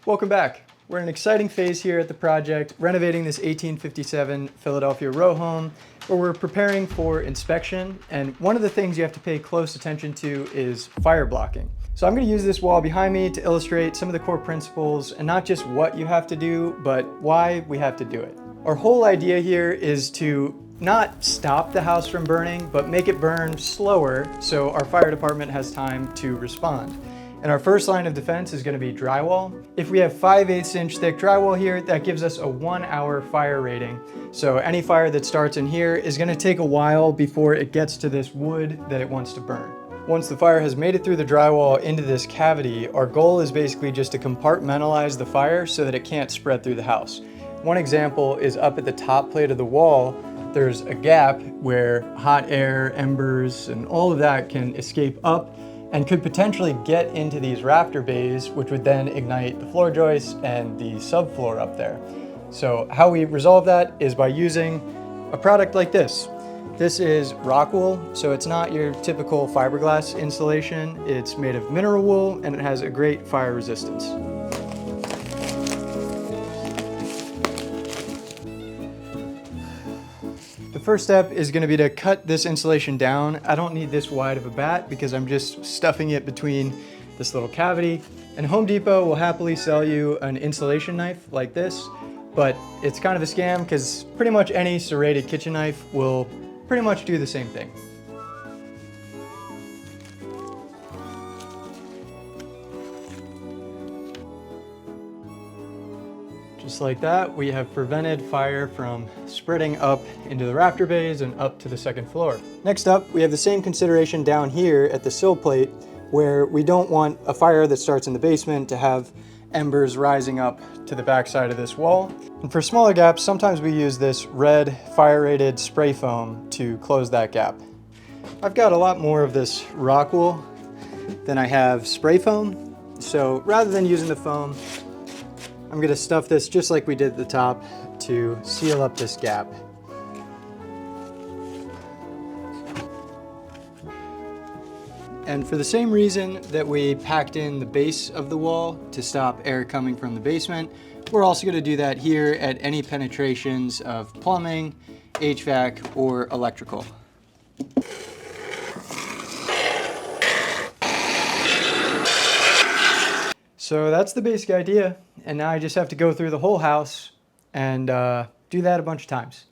Welcome back. We're in an exciting phase here at the project, renovating this 1857 Philadelphia row home, where we're preparing for inspection. And one of the things you have to pay close attention to is fire blocking. So I'm going to use this wall behind me to illustrate some of the core principles, and not just what you have to do, but why we have to do it. Our whole idea here is to not stop the house from burning, but make it burn slower so our fire department has time to respond. And our first line of defense is going to be drywall. If we have 5/8 inch thick drywall here, that gives us a 1-hour fire rating. So any fire that starts in here is going to take a while before it gets to this wood that it wants to burn. Once the fire has made it through the drywall into this cavity, our goal is basically just to compartmentalize the fire so that it can't spread through the house. One example is up at the top plate of the wall. There's a gap where hot air, embers, and all of that can escape up and could potentially get into these rafter bays, which would then ignite the floor joists and the subfloor up there. So how we resolve that is by using a product like this. This is rock wool, so it's not your typical fiberglass insulation. It's made of mineral wool and it has a great fire resistance. The first step is going to be to cut this insulation down. I don't need this wide of a bat because I'm just stuffing it between this little cavity. And Home Depot will happily sell you an insulation knife like this, but it's kind of a scam because pretty much any serrated kitchen knife will pretty much do the same thing. Just like that, we have prevented fire from spreading up into the rafter bays and up to the second floor. Next up, we have the same consideration down here at the sill plate, where we don't want a fire that starts in the basement to have embers rising up to the backside of this wall. And for smaller gaps, sometimes we use this red fire-rated spray foam to close that gap. I've got a lot more of this rock wool than I have spray foam, so rather than using the foam, I'm going to stuff this just like we did at the top to seal up this gap. And for the same reason that we packed in the base of the wall to stop air coming from the basement, we're also going to do that here at any penetrations of plumbing, HVAC, or electrical. So that's the basic idea, and now I just have to go through the whole house and do that a bunch of times.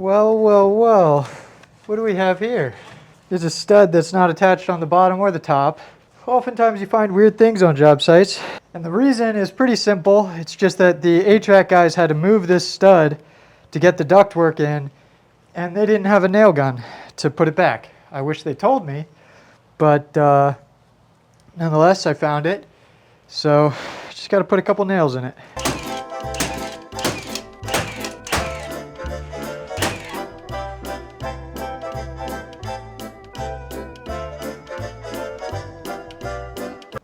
Well, what do we have here? There's a stud that's not attached on the bottom or the top. Oftentimes you find weird things on job sites, and the reason is pretty simple. It's just that the HVAC guys had to move this stud to get the ductwork in, and they didn't have a nail gun to put it back. I wish they told me, but nonetheless, I found it. So just got to put a couple nails in it.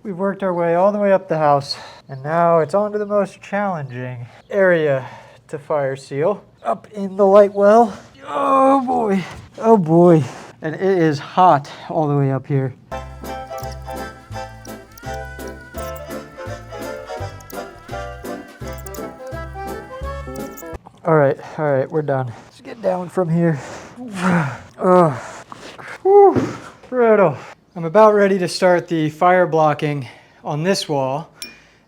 We've worked our way all the way up the house, and now it's on to the most challenging area to fire seal. Up in the light well. Oh boy, oh boy. And it is hot all the way up here. All right, we're done. Let's get down from here. Oh, whew, brutal. I'm about ready to start the fire blocking on this wall,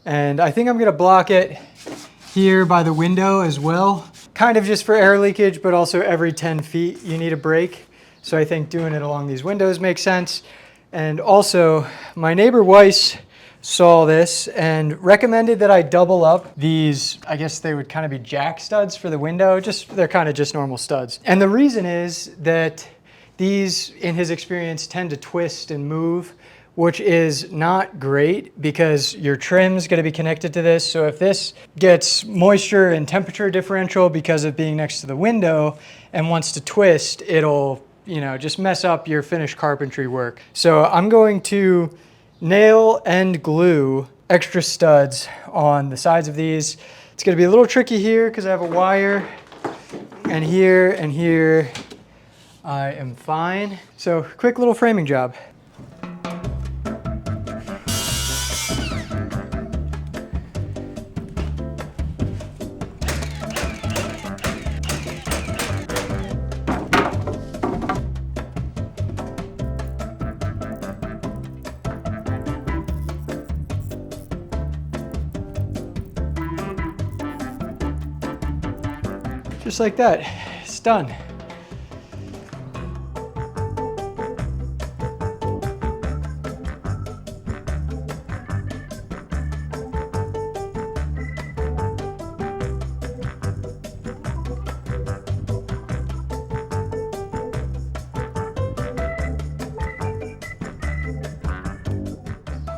and I think I'm gonna block it here by the window as well. Kind of just for air leakage, but also every 10 feet you need a break. So I think doing it along these windows makes sense. And also, my neighbor Weiss saw this and recommended that I double up these, I guess they would kind of be jack studs for the window. They're kind of just normal studs. And the reason is that these, in his experience, tend to twist and move which is not great because your trim's going to be connected to this. So if this gets moisture and temperature differential because of being next to the window and wants to twist, it'll, just mess up your finished carpentry work. So I'm going to nail and glue extra studs on the sides of these. It's going to be a little tricky here because I have a wire, and here I am fine. So quick little framing job. Just like that, it's done.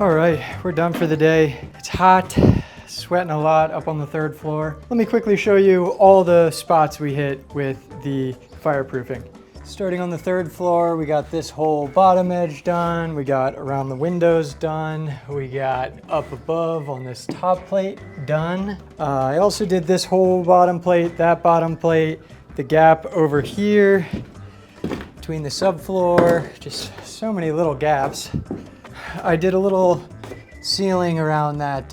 All right, we're done for the day. It's hot. Sweating a lot up on the 3rd floor. Let me quickly show you all the spots we hit with the fireproofing. Starting on the 3rd floor, we got this whole bottom edge done. We got around the windows done. We got up above on this top plate done. I also did this whole bottom plate, that bottom plate, the gap over here between the subfloor, just so many little gaps. I did a little sealing around that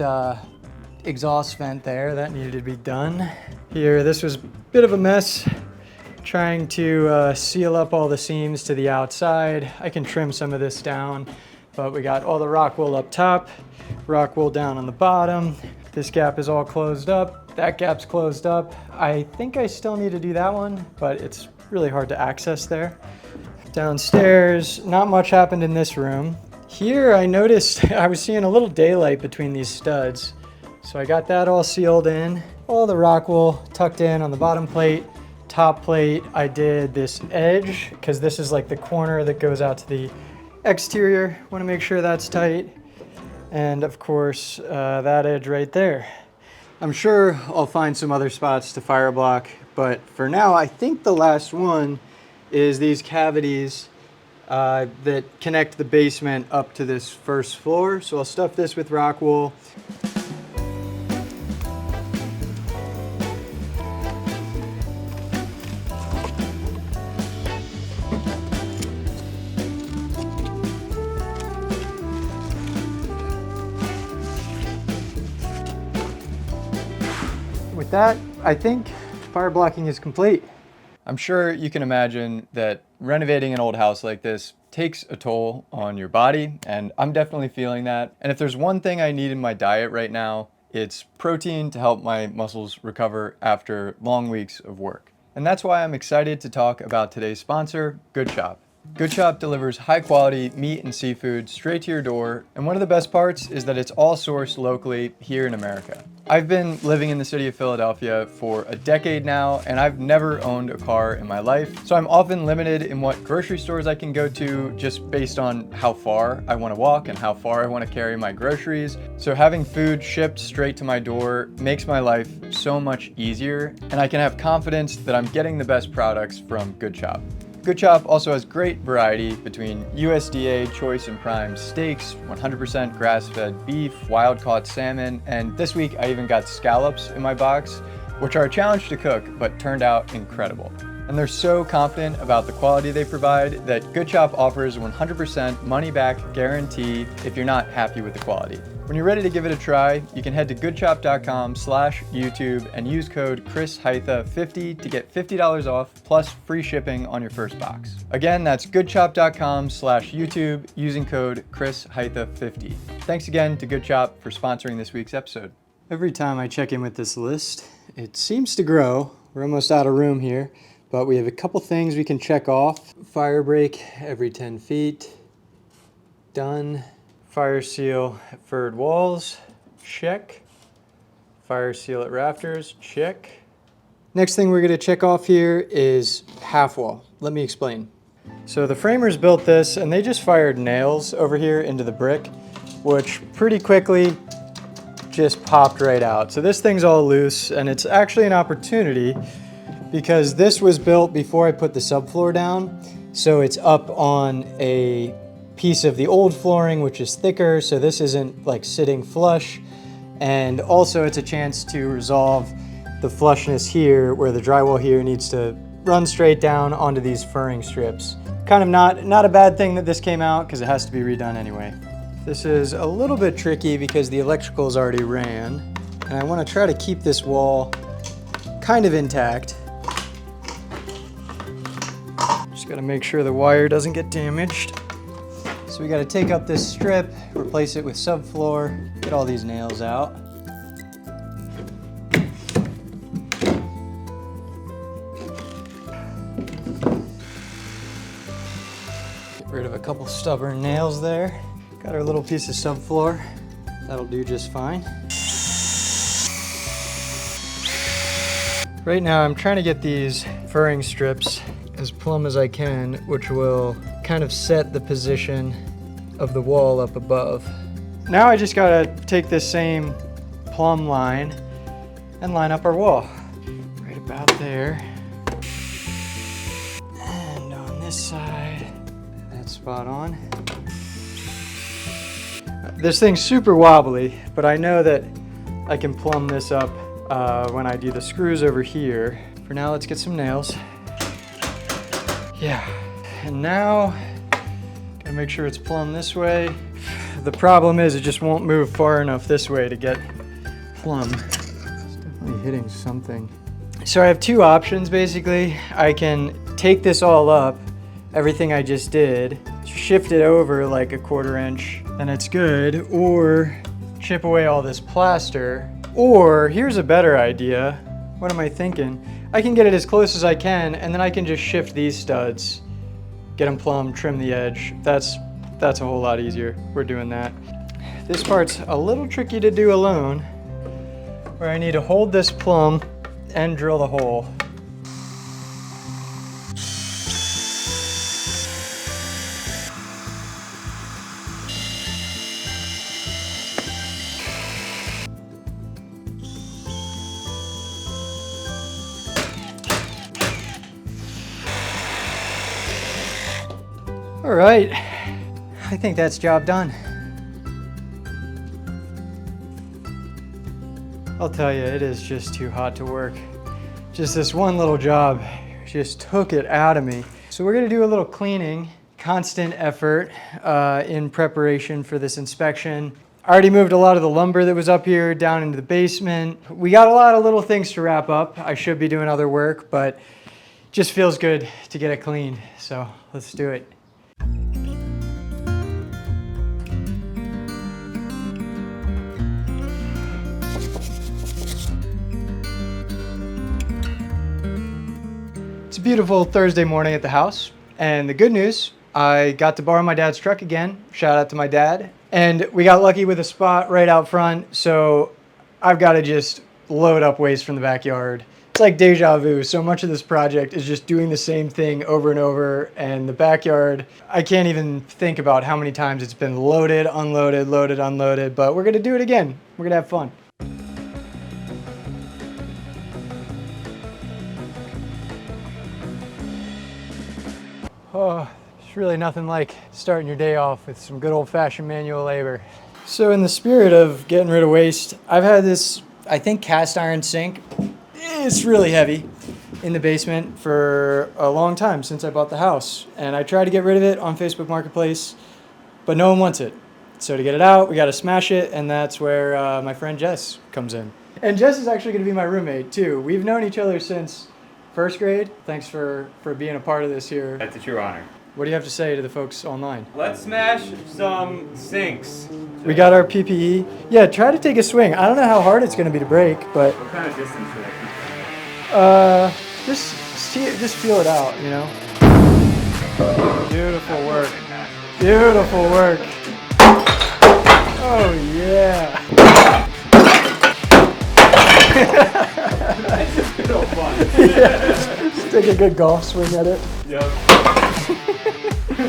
exhaust vent there. That needed to be done. Here, this was a bit of a mess, trying to seal up all the seams to the outside. I can trim some of this down, but we got all the rock wool up top, rock wool down on the bottom. This gap is all closed up. That gap's closed up. I think I still need to do that one, but it's really hard to access there. Downstairs, not much happened in this room. Here, I noticed I was seeing a little daylight between these studs. So I got that all sealed in, all the rock wool tucked in on the bottom plate, top plate. I did this edge because this is like the corner that goes out to the exterior. Want to make sure that's tight. And of course, that edge right there. I'm sure I'll find some other spots to fire block, but for now, I think the last one is these cavities that connect the basement up to this 1st floor. So I'll stuff this with rock wool. With that, I think fire blocking is complete. I'm sure you can imagine that renovating an old house like this takes a toll on your body, and I'm definitely feeling that. And if there's one thing I need in my diet right now, it's protein to help my muscles recover after long weeks of work. And that's why I'm excited to talk about today's sponsor, Good Chop. Good Chop delivers high quality meat and seafood straight to your door, and one of the best parts is that it's all sourced locally here in America. I've been living in the city of Philadelphia for a decade now, and I've never owned a car in my life, so I'm often limited in what grocery stores I can go to just based on how far I want to walk and how far I want to carry my groceries. So having food shipped straight to my door makes my life so much easier, and I can have confidence that I'm getting the best products from Good Chop. Good Chop also has great variety between USDA Choice and Prime steaks, 100% grass-fed beef, wild-caught salmon, and this week I even got scallops in my box, which are a challenge to cook, but turned out incredible. And they're so confident about the quality they provide that Good Chop offers a 100% money-back guarantee if you're not happy with the quality. When you're ready to give it a try, you can head to goodchop.com/YouTube and use code ChrisHytha50 to get $50 off plus free shipping on your first box. Again, that's goodchop.com/YouTube using code ChrisHytha50. Thanks again to Good Chop for sponsoring this week's episode. Every time I check in with this list, it seems to grow. We're almost out of room here, but we have a couple things we can check off. Fire break every 10 feet. Done. Fire seal at furred walls, check. Fire seal at rafters, check. Next thing we're going to check off here is half wall. Let me explain. So the framers built this and they just fired nails over here into the brick, which pretty quickly just popped right out. So this thing's all loose, and it's actually an opportunity because this was built before I put the subfloor down. So it's up on a piece of the old flooring, which is thicker. So this isn't like sitting flush. And also it's a chance to resolve the flushness here where the drywall here needs to run straight down onto these furring strips. Kind of not a bad thing that this came out because it has to be redone anyway. This is a little bit tricky because the electricals already ran, and I want to try to keep this wall kind of intact. Just got to make sure the wire doesn't get damaged. So we got to take up this strip, replace it with subfloor, get all these nails out. Rid of a couple stubborn nails there. Got our little piece of subfloor. That'll do just fine. Right now I'm trying to get these furring strips as plumb as I can, which will kind of set the position of the wall up above. Now I just gotta take this same plumb line and line up our wall. Right about there. And on this side, spot on. This thing's super wobbly, but I know that I can plumb this up when I do the screws over here. For now, let's get some nails. Yeah, and now gotta make sure it's plumb this way. The problem is it just won't move far enough this way to get plumb. It's definitely hitting something. So I have two options basically. I can take this all up, everything I just did, shift it over like a 1/4 inch, and it's good, or chip away all this plaster. Or here's a better idea. What am I thinking? I can get it as close as I can, and then I can just shift these studs, get them plumb, trim the edge. That's a whole lot easier. We're doing that. This part's a little tricky to do alone, where I need to hold this plumb and drill the hole. All right, I think that's job done. I'll tell you, it is just too hot to work. Just this one little job just took it out of me. So we're gonna do a little cleaning, constant effort in preparation for this inspection. I already moved a lot of the lumber that was up here down into the basement. We got a lot of little things to wrap up. I should be doing other work, but it just feels good to get it cleaned. So let's do it. It's a beautiful Thursday morning at the house, and the good news, I got to borrow my dad's truck again. Shout out to my dad. And we got lucky with a spot right out front, so I've got to just load up waste from the backyard. It's like deja vu. So much of this project is just doing the same thing over and over, and the backyard, I can't even think about how many times it's been loaded, unloaded, loaded, unloaded, but we're gonna do it again. We're gonna have fun. Oh, there's really nothing like starting your day off with some good old-fashioned manual labor. So in the spirit of getting rid of waste, I've had this, I think, cast iron sink. It's really heavy in the basement for a long time since I bought the house. And I tried to get rid of it on Facebook Marketplace, but no one wants it. So to get it out, we got to smash it, and that's where my friend Jess comes in. And Jess is actually going to be my roommate too. We've known each other since first grade. Thanks for being a part of this here. That's a true honor. What do you have to say to the folks online? Let's smash some sinks. We got our PPE. Yeah, try to take a swing. I don't know how hard it's going to be to break, but What kind of distance should I keep? just feel it out, you know. Beautiful work. Beautiful work. Oh yeah. It's so fun. Yeah, just take a good golf swing at it. Yep. Job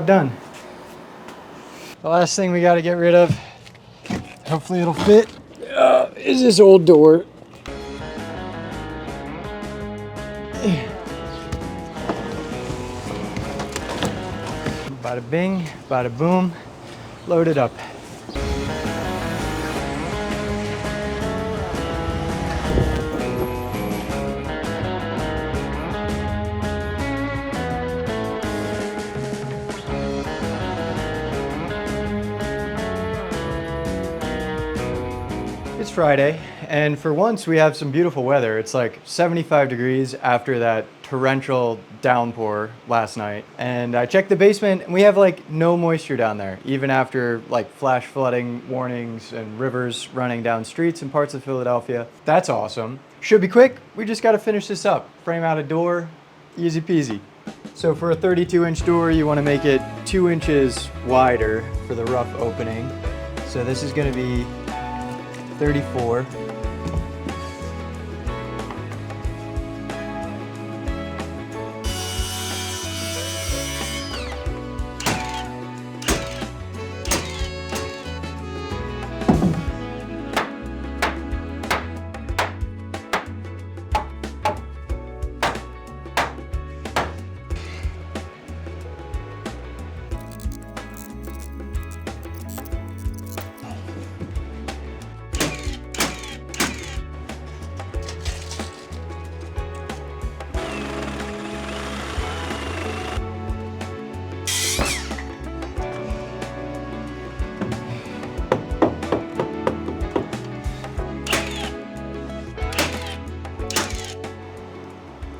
done. The last thing we got to get rid of, hopefully it'll fit, is this old door. Bada bing, bada boom, load it up. It's Friday, and for once we have some beautiful weather. It's like 75 degrees after that torrential downpour last night. And I checked the basement and we have like no moisture down there, even after like flash flooding warnings and rivers running down streets in parts of Philadelphia. That's awesome. Should be quick. We just got to finish this up. Frame out a door, easy peasy. So for a 32-inch door, you want to make it 2 inches wider for the rough opening. So this is going to be 34.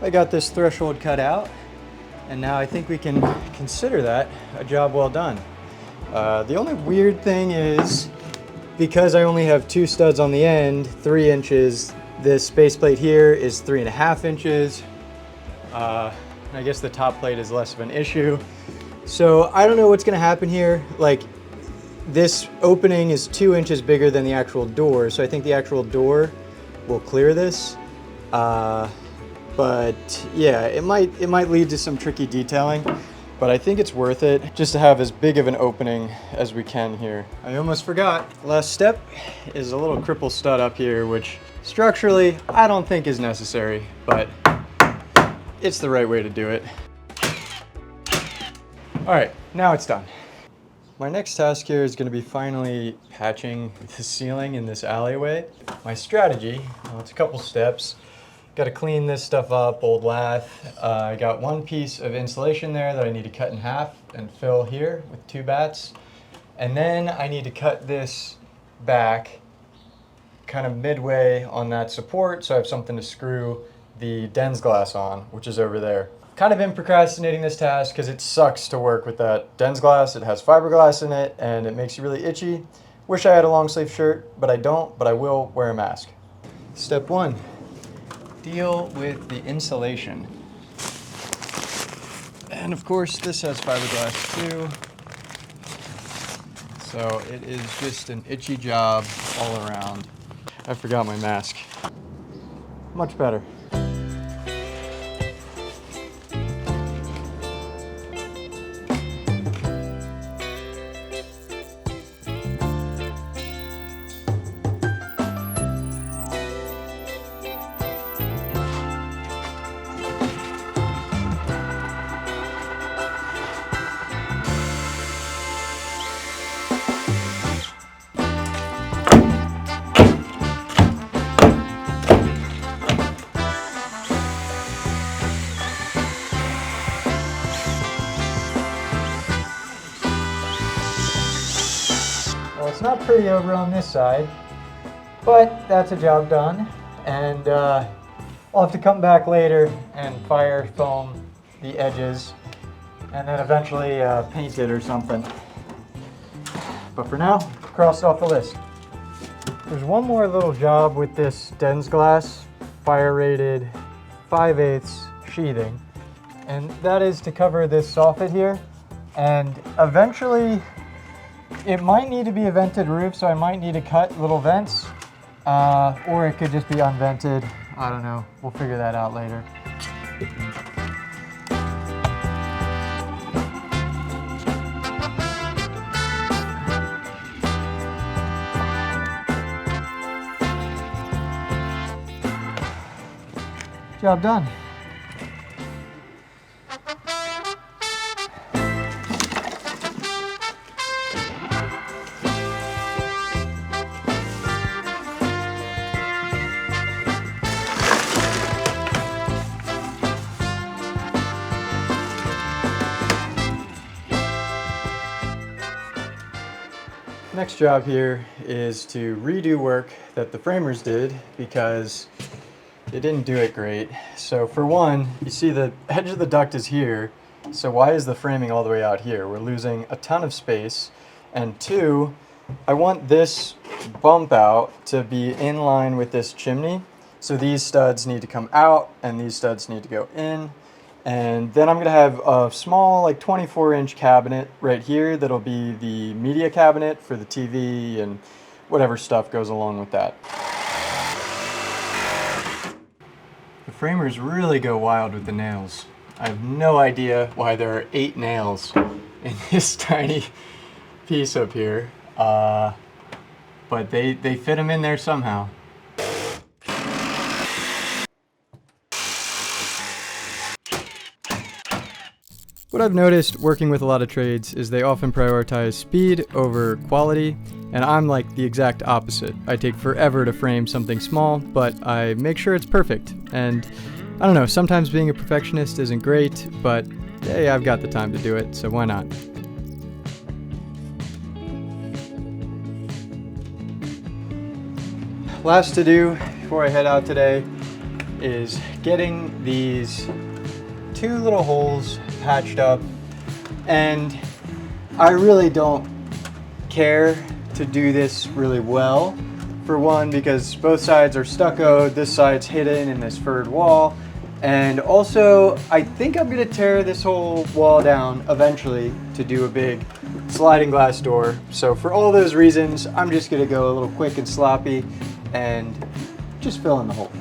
I got this threshold cut out, and now I think we can consider that a job well done. The only weird thing is, because I only have 2 studs on the end, 3 inches, this base plate here is 3.5 inches. I guess the top plate is less of an issue. So I don't know what's gonna happen here. Like, this opening is 2 inches bigger than the actual door, so I think the actual door will clear this. But yeah, it might lead to some tricky detailing, but I think it's worth it just to have as big of an opening as we can here. I almost forgot. Last step is a little cripple stud up here, which structurally I don't think is necessary, but it's the right way to do it. All right, now it's done. My next task here is going to be finally patching the ceiling in this alleyway. My strategy, well, it's a couple steps. Got to clean this stuff up, old lath. I got 1 piece of insulation there that I need to cut in half and fill here with 2 bats. And then I need to cut this back kind of midway on that support so I have something to screw the Dens glass on, which is over there. Kind of been procrastinating this task because it sucks to work with that Dens glass. It has fiberglass in it and it makes you really itchy. Wish I had a long sleeve shirt, but I don't, but I will wear a mask. Step 1. Deal with the insulation. And of course, this has fiberglass too. So it is just an itchy job all around. I forgot my mask. Much better. Well, it's not pretty over on this side, but that's a job done. And I'll have to come back later and fire foam the edges and then eventually paint it or something. But for now, cross it off the list. There's one more little job with this Dens glass, fire rated 5/8 sheathing. And that is to cover this soffit here. And eventually it might need to be a vented roof, so I might need to cut little vents, or it could just be unvented. I don't know. We'll figure that out later. Job done. Next job here is to redo work that the framers did because they didn't do it great. So for one, you see the edge of the duct is here, so why is the framing all the way out here? We're losing a ton of space. And two, I want this bump out to be in line with this chimney. So these studs need to come out and these studs need to go in. And then I'm gonna have a small, like 24-inch cabinet right here that'll be the media cabinet for the TV and whatever stuff goes along with that. The framers really go wild with the nails. I have no idea why there are 8 nails in this tiny piece up here, but they fit them in there somehow. What I've noticed working with a lot of trades is they often prioritize speed over quality, and I'm like the exact opposite. I take forever to frame something small, but I make sure it's perfect. And I don't know, sometimes being a perfectionist isn't great, but hey, I've got the time to do it, so why not? Last to do before I head out today is getting these 2 little holes patched up, and I really don't care to do this really well. For one, because both sides are stuccoed, this side's hidden in this furred wall, and also I think I'm gonna tear this whole wall down eventually to do a big sliding glass door. So for all those reasons, I'm just gonna go a little quick and sloppy and just fill in the hole.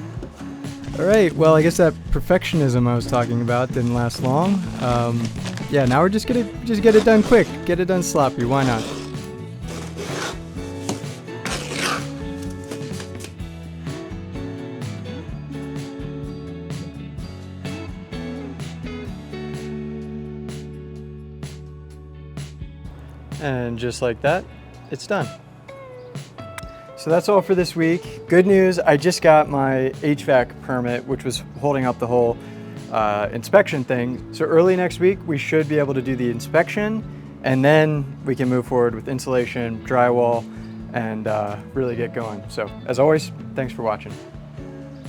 All right, well, I guess that perfectionism I was talking about didn't last long. Yeah, now we're just gonna get it done quick, get it done sloppy, why not? And just like that, it's done. So that's all for this week. Good news, I just got my HVAC permit, which was holding up the whole inspection thing. So early next week, we should be able to do the inspection, and then we can move forward with insulation, drywall, and really get going. So as always, thanks for watching.